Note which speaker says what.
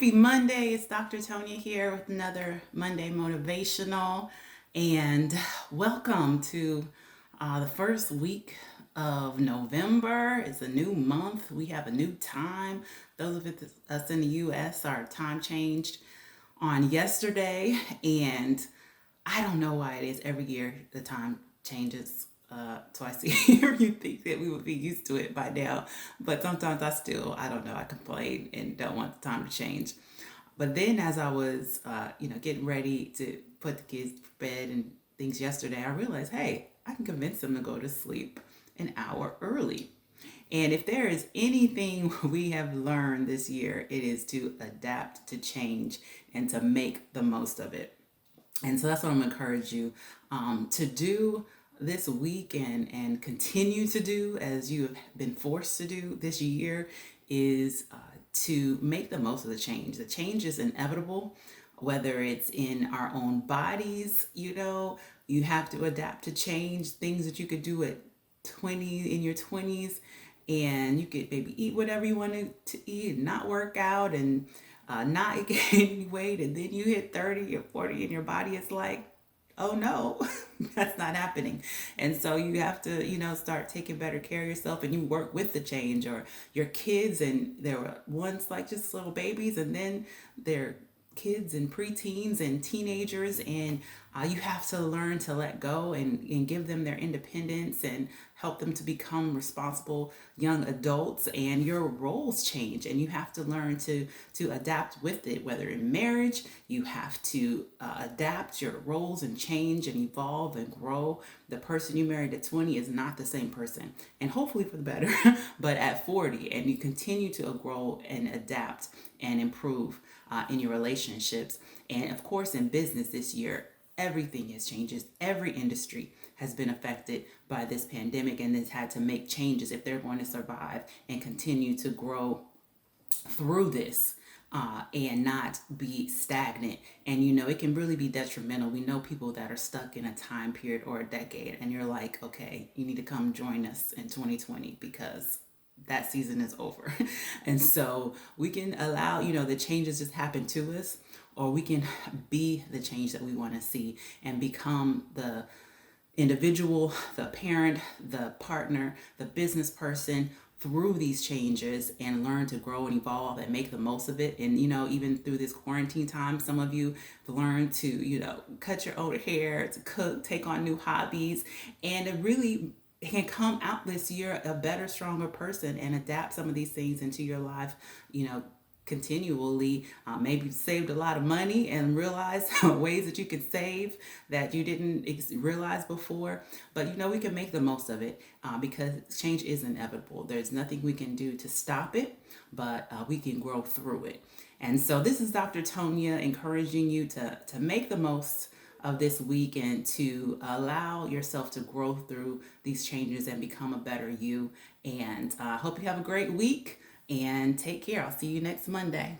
Speaker 1: Happy Monday. It's Dr. Tonia here with another Monday Motivational. And welcome to the first week of November. It's a new month. We have a new time. Those of us in the U.S., our time changed on yesterday. And I don't know why it is every year the time changes twice a year. You think that we would be used to it by now, but sometimes I don't know, I complain and don't want the time to change. But then as I was, getting ready to put the kids to bed and things yesterday, I realized, hey, I can convince them to go to sleep an hour early. And if there is anything we have learned this year, it is to adapt to change and to make the most of it. And so that's what I'm going to encourage you to do this week and continue to do as you have been forced to do this year is to make the most of the change. The change is inevitable, whether it's in our own bodies, you have to adapt to change things that you could do at 20 in your 20s, and you could maybe eat whatever you wanted to eat and not work out and not gain any weight, and then you hit 30 or 40 and your body is like, oh no, that's not happening. And so you have to, start taking better care of yourself, and you work with the change. Or your kids, and they were once like just little babies, and then they're kids and preteens and teenagers, and you have to learn to let go and give them their independence and help them to become responsible young adults. And your roles change, and you have to learn to adapt with it. Whether in marriage, you have to adapt your roles and change and evolve and grow. The person you married at 20 is not the same person, and hopefully for the better, but at 40, and you continue to grow and adapt and improve in your relationships. And of course, in business this year, everything has changes. Every industry has been affected by this pandemic and has had to make changes if they're going to survive and continue to grow through this. And not be stagnant. And it can really be detrimental. We know people that are stuck in a time period or a decade, and you're like, okay, you need to come join us in 2020 because that season is over. And so we can allow, the changes just happen to us, or we can be the change that we want to see and become the individual, the parent, the partner, the business person through these changes, and learn to grow and evolve and make the most of it. And even through this quarantine time, some of you have learned to cut your own hair, to cook, take on new hobbies, and it really can come out this year a better, stronger person, and adapt some of these things into your life, continually. Maybe saved a lot of money and realize ways that you can save that you didn't realize before. But we can make the most of it because change is inevitable. There's nothing we can do to stop it, but we can grow through it. And so this is Dr. Tonia encouraging you to make the most of this week and to allow yourself to grow through these changes and become a better you. And I hope you have a great week, and take care. I'll see you next Monday.